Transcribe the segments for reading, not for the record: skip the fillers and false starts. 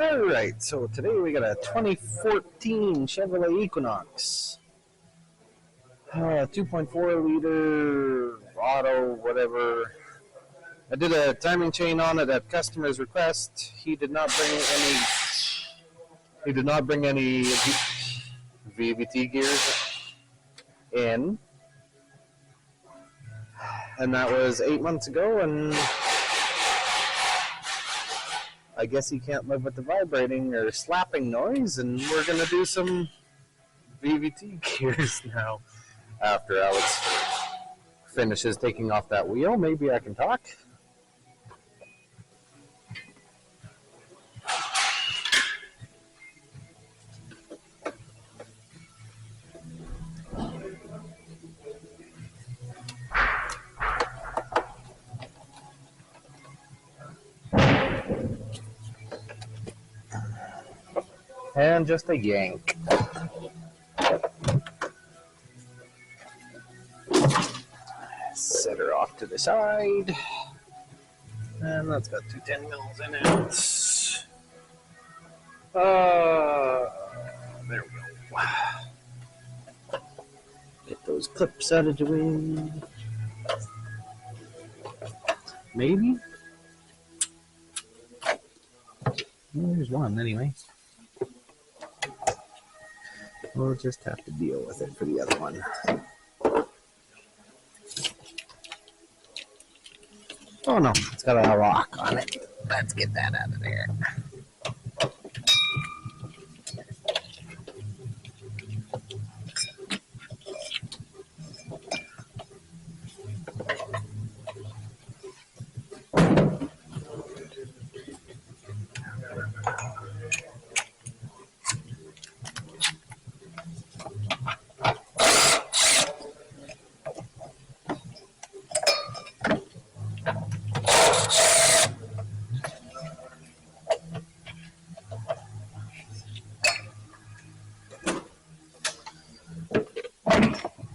Alright, so today we got a 2014 Chevrolet Equinox. 2.4 liter auto, whatever. I did a timing chain on it at customer's request. He did not bring any VVT gears in. And that was 8 months ago, and I guess he can't live with the vibrating or slapping noise, and we're going to do some VVT gears now. After Alex finishes taking off that wheel, maybe I can talk. And just a yank. Set her off to the side. And that's got 2 10 mils in it. There we go. Get those clips out of the way. Maybe? Well, there's one anyway. We'll just have to deal with it for the other one. Oh no, it's got a lock on it. Let's get that out of there.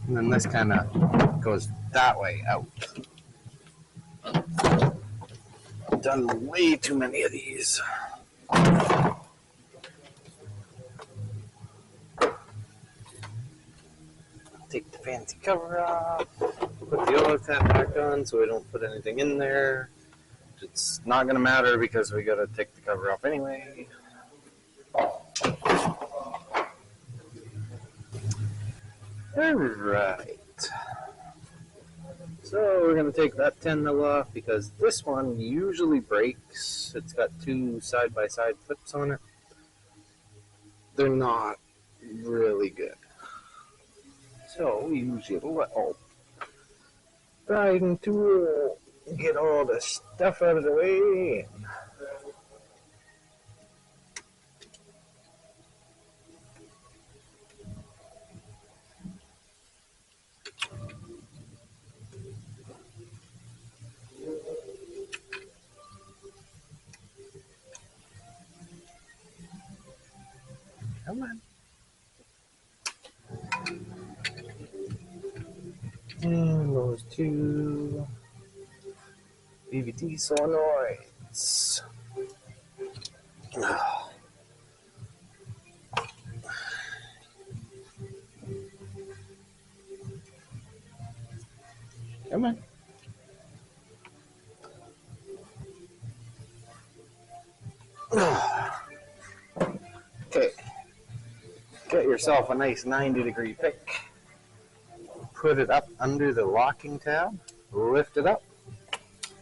And then this kind of goes that way out. Done way too many of these. Take the fancy cover off. Put the oil cap back on so we don't put anything in there. It's not going to matter because we got to take the cover off anyway. Alright, so we're going to take that 10 mil off because this one usually breaks. It's got 2 side-by-side clips on it. They're not really good. So we use a little prying tool, get all the stuff out of the way. Come on. And those 2 VVT solenoids. Come on. Okay. Get yourself a nice 90-degree pick. Put it up under the locking tab. Lift it up.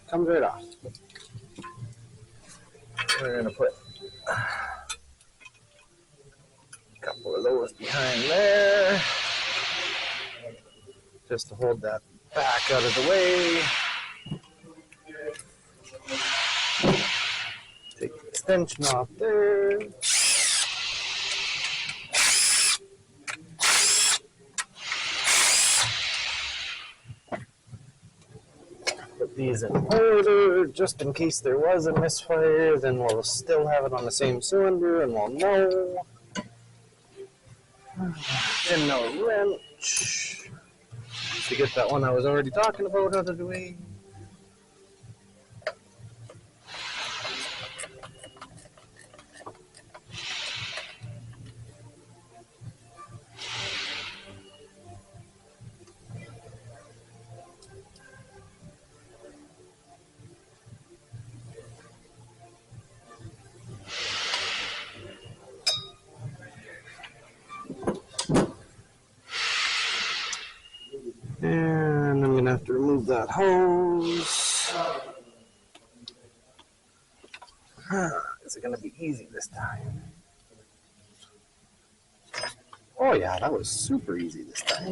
Comes right off. We're going to put a couple of those behind there. Just to hold that back out of the way. Take the extension off there. Put these in order just in case there was a misfire, then we'll still have it on the same cylinder and we'll know. 10 mil wrench to get that one I was already talking about out of the way. remove that hose. Is it going to be easy this time? Oh yeah, that was super easy this time.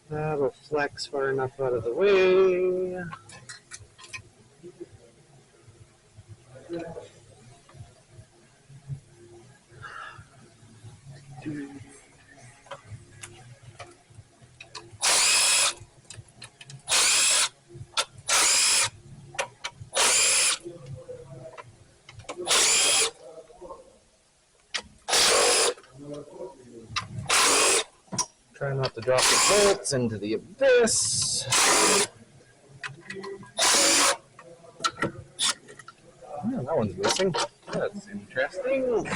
That'll flex far enough out of the way. Try not to drop the bolts into the abyss. Oh, that one's missing. That's interesting.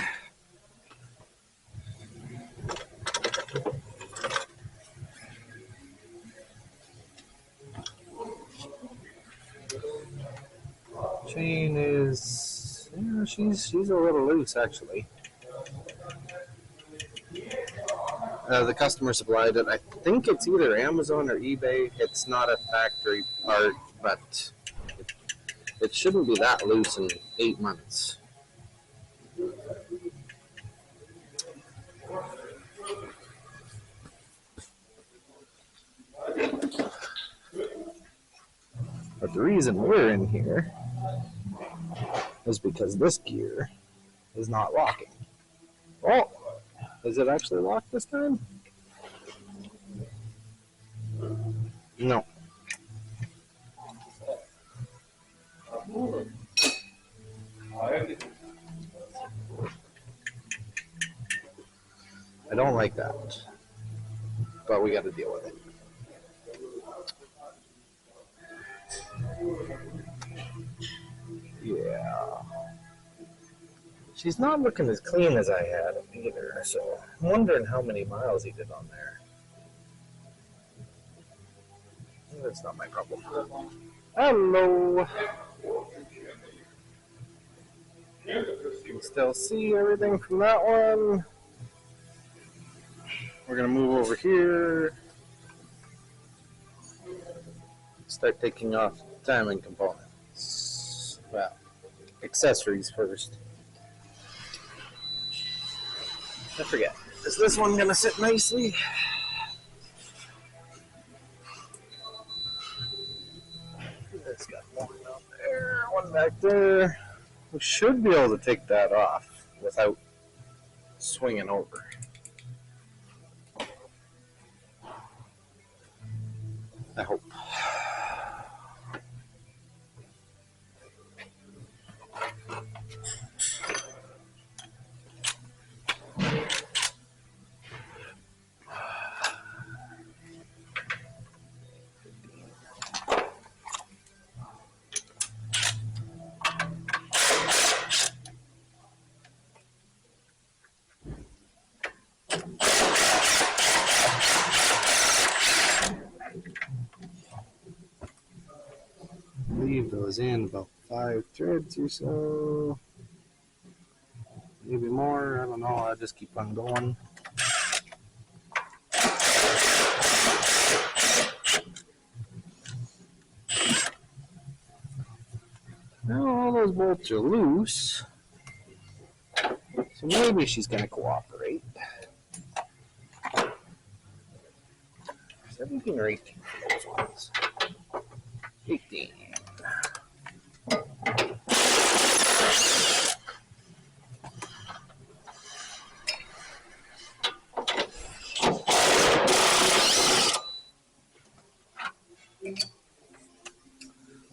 Chain is, yeah, she's a little loose actually. The customer supplied it. I think it's either Amazon or eBay. It's not a factory part, but it shouldn't be that loose in 8 months. But the reason we're in here is because this gear is not locking. Oh, is it actually locked this time? No. I don't like that, but we got to deal with it. Yeah. She's not looking as clean as I had either, so I'm wondering how many miles he did on there. That's not my problem. Hello. You can still see everything from that one. We're going to move over here. Start taking off timing components. Well, accessories first. I forget. Is this one going to sit nicely? It's got one out there, one back there. We should be able to take that off without swinging over. I hope. Leave those in about 5 threads or so, maybe more. I don't know. I'll just keep on going. Now all those bolts are loose, so maybe she's going to cooperate. 17 or 18 for those ones. 18.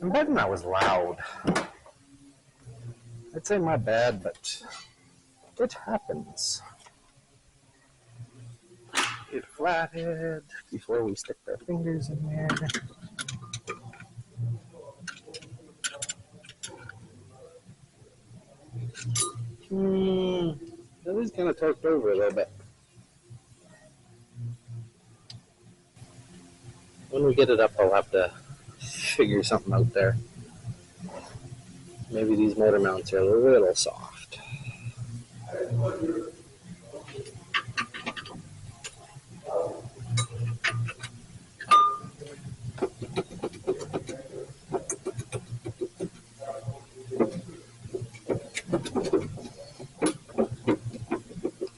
I'm betting that was loud. I'd say my bad, but it happens. Get flatted before we stick our fingers in there. That is kind of torqued over a little bit. When we get it up, I'll have to figure something out there. Maybe these motor mounts are a little soft.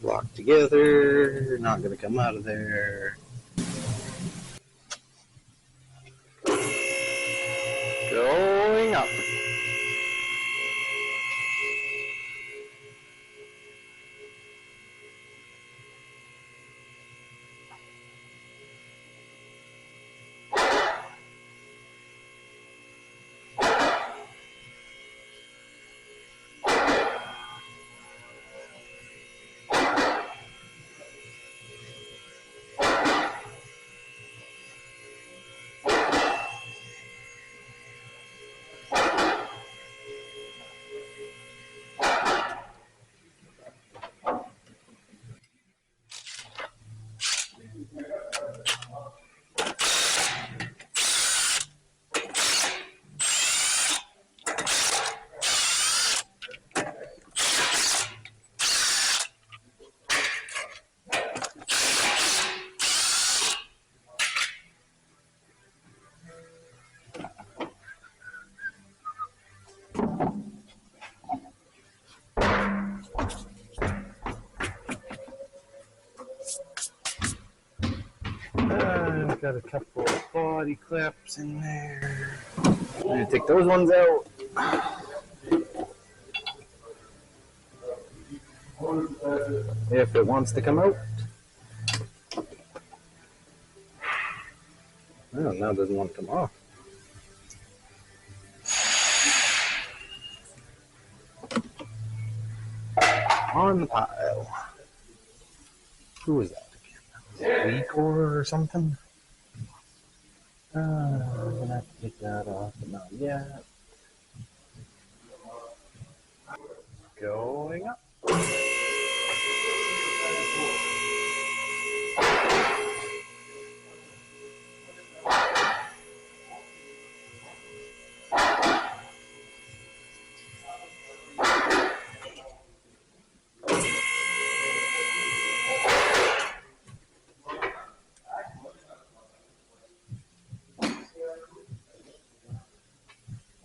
Locked together, not going to come out of there. Going up. I've got a couple of body clips in there. I'm going to take those ones out. If it wants to come out. Oh, now it doesn't want to come off. On the pile. Who is that again? Igor or something? I'm going to have to take that off, but not yet. Going up.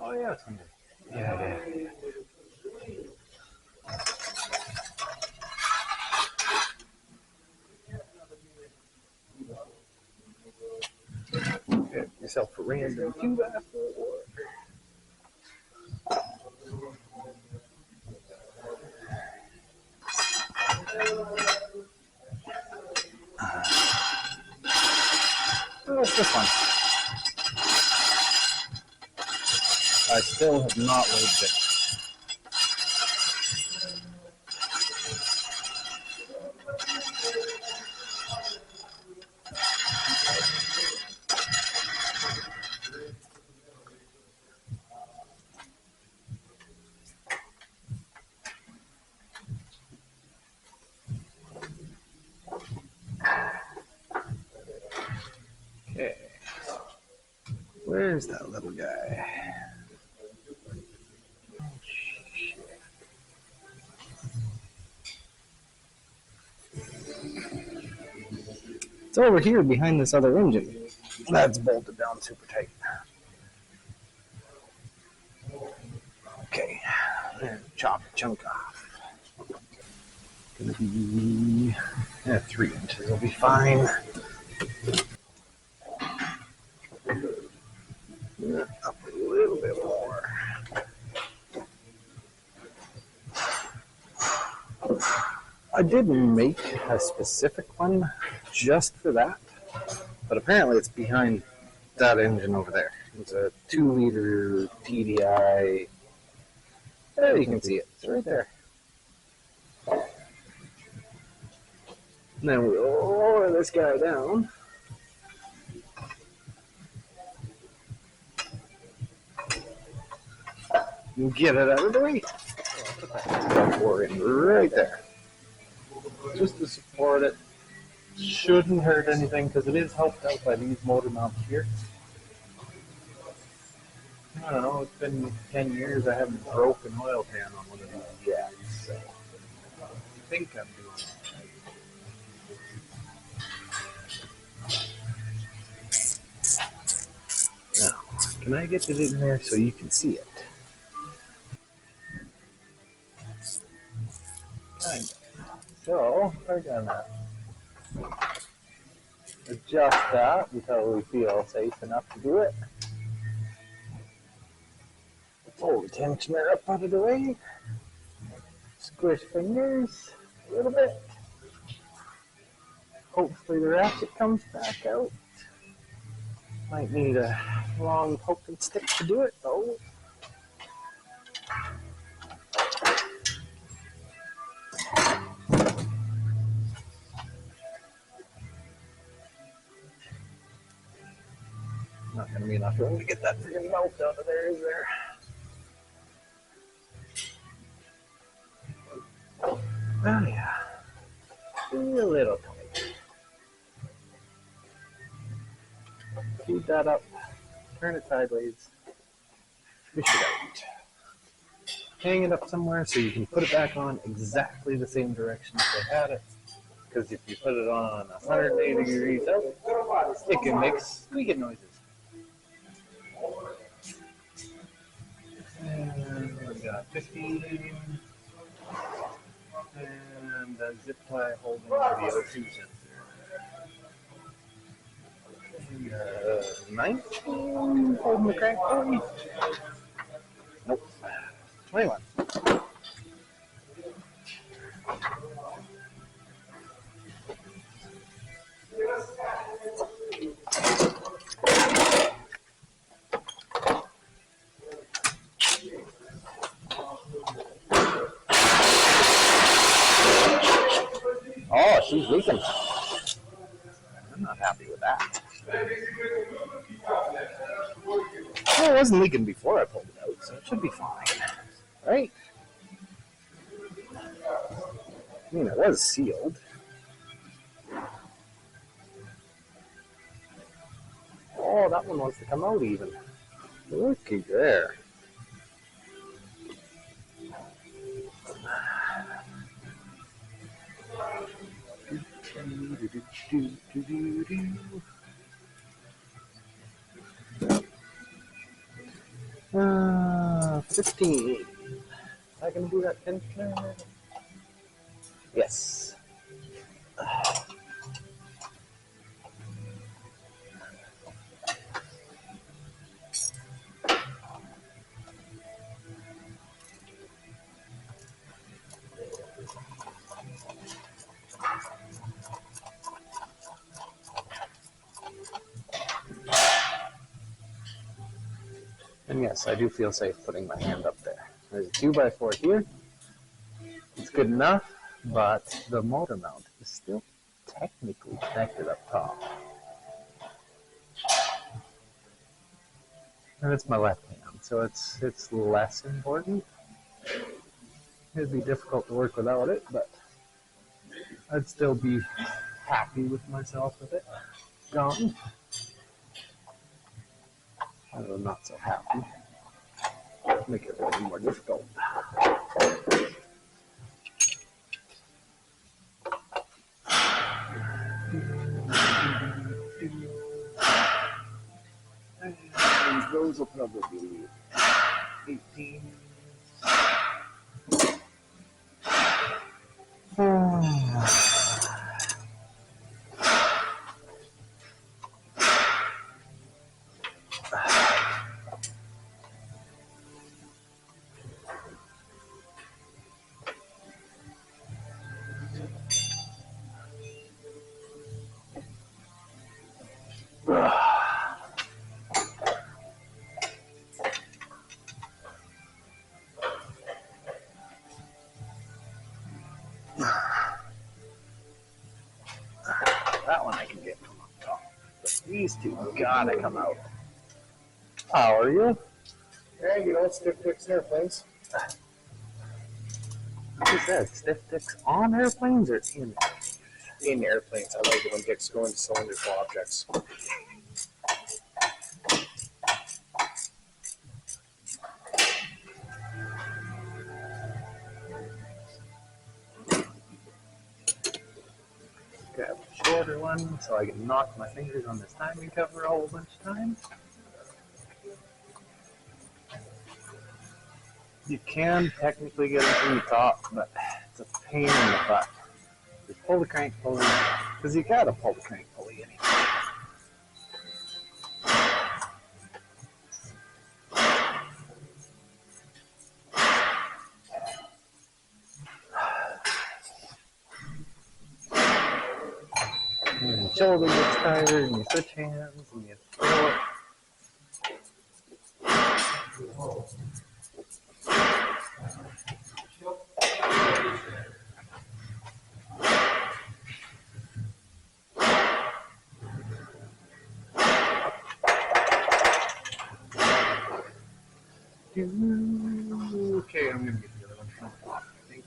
Oh yeah, it's under. Yeah. Get yourself a random 2x4. Oh, it's this one. I still have not loaded it. Okay. Where's that little guy? It's over here behind this other engine. That's bolted down super tight. Okay, and chop a chunk off. Gonna be 3 inches will be fine. Up a little bit more. I didn't make a specific one just for that, but apparently it's behind that engine over there. It's a 2-liter TDI. There you can see it. It's right there. And then we lower this guy down. And get it out of the way. Put that 4 in right there. Just to support it. Shouldn't hurt anything because it is helped out by these motor mounts here. I don't know, it's been 10 years. I haven't broken oil pan on one of these yet, so I think I'm doing it. Now, can I get it in there so you can see it? Kind of. So, we're gonna adjust that until we feel safe enough to do it. Pull the tensioner up out of the way. Squish fingers a little bit. Hopefully the ratchet comes back out. Might need a long poking stick to do it though. Not going to be enough room to get that freaking mouth out of there, is there? Oh yeah. Be a little tight. Feed that up. Turn it sideways. Fish it out. Hang it up somewhere so you can put it back on exactly the same direction as they had it. Because if you put it on 180 degrees out, it can make squeaking noises. And we got 15. And a zip tie holding the O2 sensor. 19 holding the crank pulley. Nope. 21. Oh, she's leaking. I'm not happy with that. Well, it wasn't leaking before I pulled it out, so it should be fine. Right? I mean, it was sealed. Oh, that one wants to come out even. Looky there. Uh, 15. Am I going to do that tensioner? Yes. And yes, I do feel safe putting my hand up there. There's a 2x4 here. It's good enough, but the motor mount is still technically connected up top. And it's my left hand, so it's less important. It'd be difficult to work without it, but I'd still be happy with myself with it gone. Although not so happy. Make it a little more difficult. And those will probably be 18. That one I can get from up top. But these two gotta come out. How are you? Hey, you know, stiff dicks and airplanes. What is that? Stiff dicks on airplanes or in? In airplanes, I like it when dicks go into cylindrical objects. grab a shorter one so I can knock my fingers on this timing cover a whole bunch of times. You can technically get it from the top, but it's a pain in the butt. Just pull the crank pulley, because you gotta pull the crank pulley anyway. And your shoulder gets tired, and you switch hands, and you throw it. Okay, I'm gonna get the other one from the top, I think.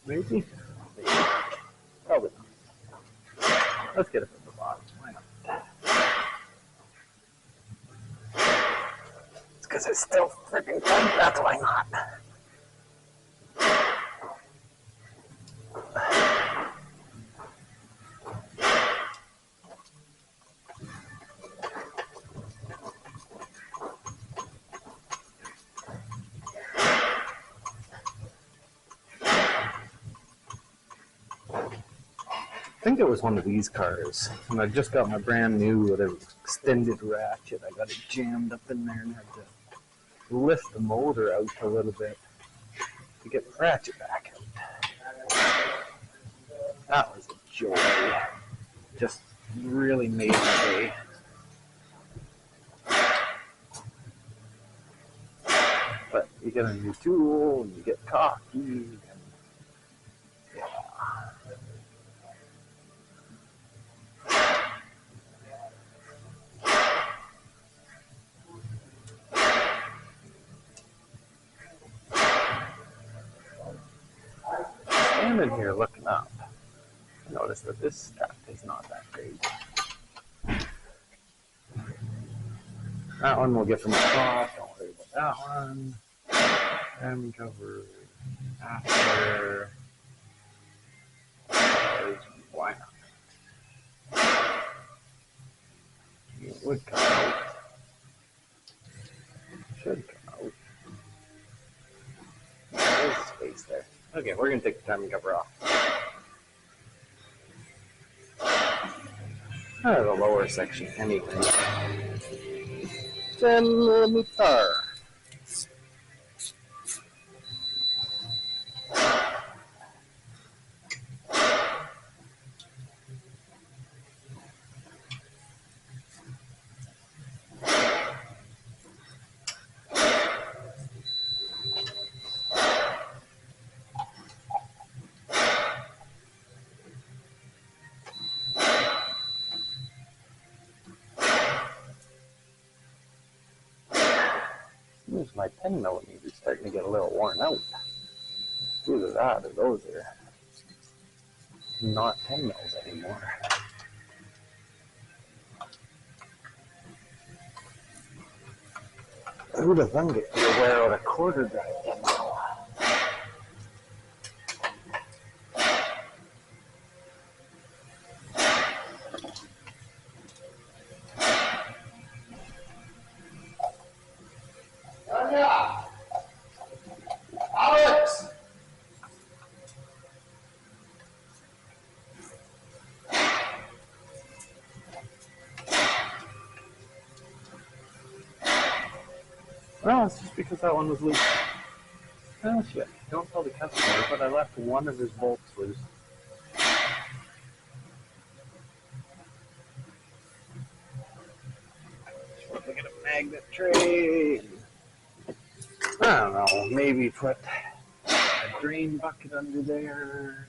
Maybe? Probably not. Let's get it from the bottom. Why not? It's because it's still freaking tight. That's why not. I think it was one of these cars, and I just got my brand new with an extended ratchet. I got it jammed up in there and had to lift the motor out a little bit to get the ratchet back out. That was a joy. Just really made my day. But you get a new tool and you get cocky. And yeah. Standing here looking up, I noticed that this strap is not that great. That one we'll get from the top. Don't worry about that one. Timing cover after. Why not? It would come out. Should come out. There's space there. Okay, we're gonna take the timing cover off. The lower section, anyway. 10mm. My 10mm is starting to get a little worn out. Either that or those are not 10 mils anymore. Who'd have thunk it? You wear out a quarter drive 10 mil. Alex! No, it's just because that one was loose. Oh shit. Don't tell the customer, but I left one of his bolts loose. Look at a magnet tray. I don't know, maybe put a drain bucket under there.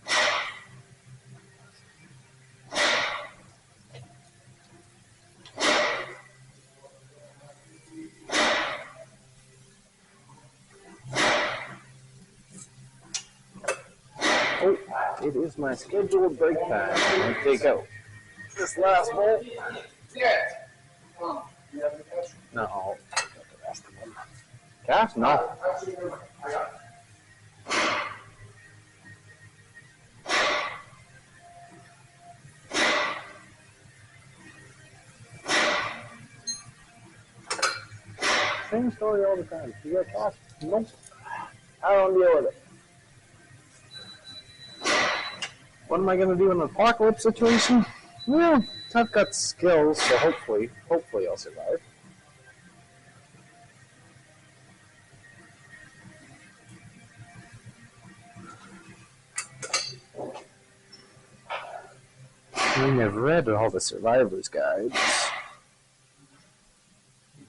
Oh, it is my scheduled break time. I'm going to take out this last bolt. Yeah. You have any cash? No, I'll take out the rest of them. Cash? No. I got it. same story all the time. You got cats? Nope. I don't deal with it. What am I going to do in an apocalypse situation? Well, I've got skills, so hopefully I'll survive. I mean, I've read all the survivors' guides.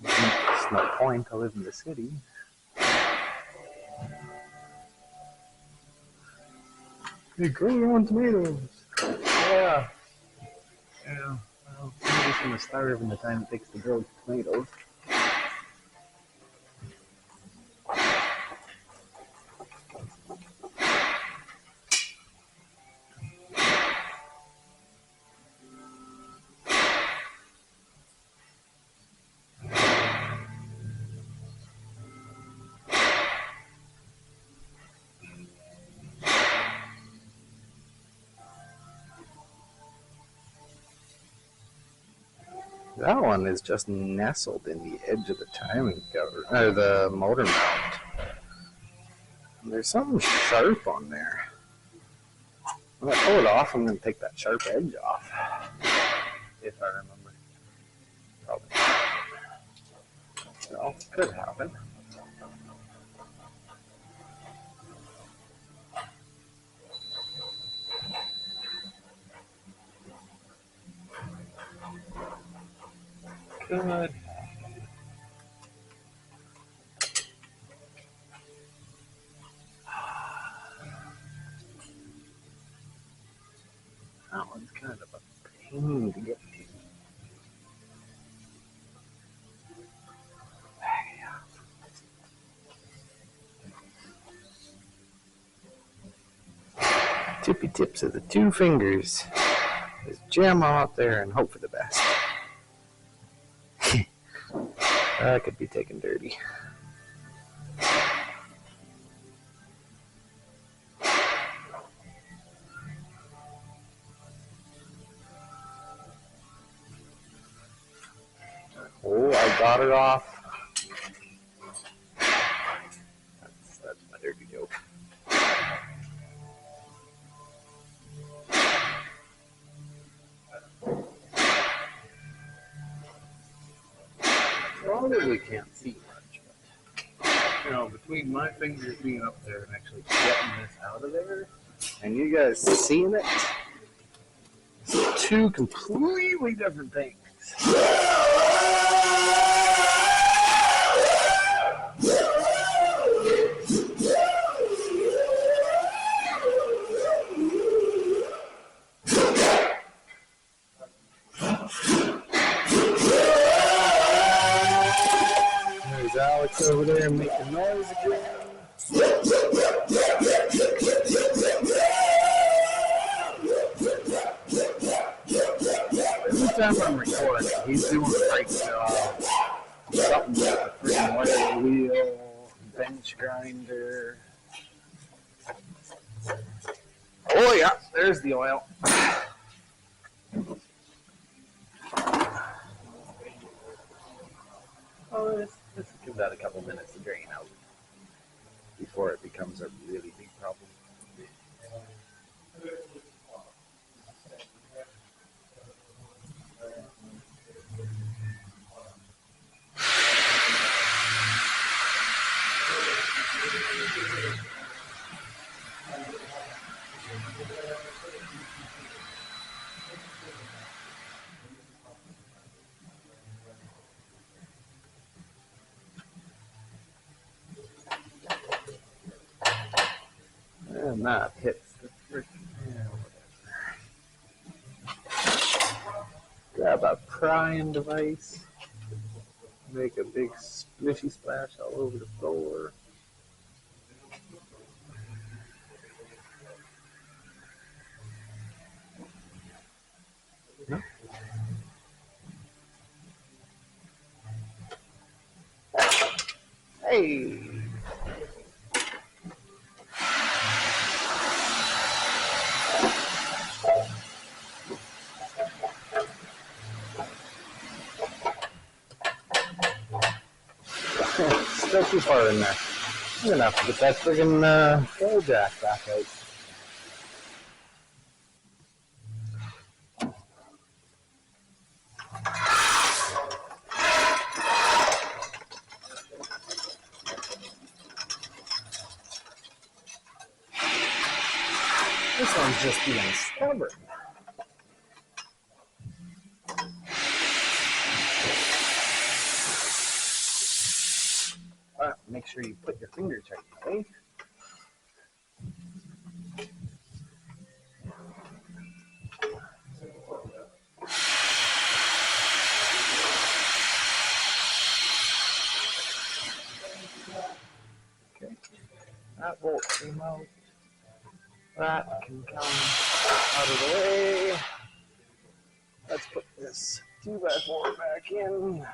There's no point. I live in the city. Hey, grow your own tomatoes. Yeah. Yeah. Well, I'm just going to starve in the time it takes to grow tomatoes. That one is just nestled in the edge of the timing cover, or the motor mount. And there's something sharp on there. When I pull it off, I'm going to take that sharp edge off. If I remember. Probably not. Well, could happen. Good. That one's kind of a pain to get to. Tippy tips of the two fingers. Just jam them out there and hope for the best. That could be taken dirty. Oh, I got it off. That's my dirty joke. Probably can't see much, but between my fingers being up there and actually getting this out of there, and you guys seeing it, it's two completely different things. There's Alex over there making noise again. Every time I'm recording, he's doing a great job. Something with a freaking wire wheel, bench grinder. Oh yeah, there's the oil. Oh, this gives that a couple minutes to drain out before it becomes a really big problem. And that hits the freaking grab a prying device, make a big splishy splash all over the floor. Hey! not too far in there. I'm gonna have to get that friggin' pole jack back out. This one's just being stubborn. Make sure you put your fingers right, okay? Okay. That bolt came out. That can come out of the way. Let's put this 2x4 back in.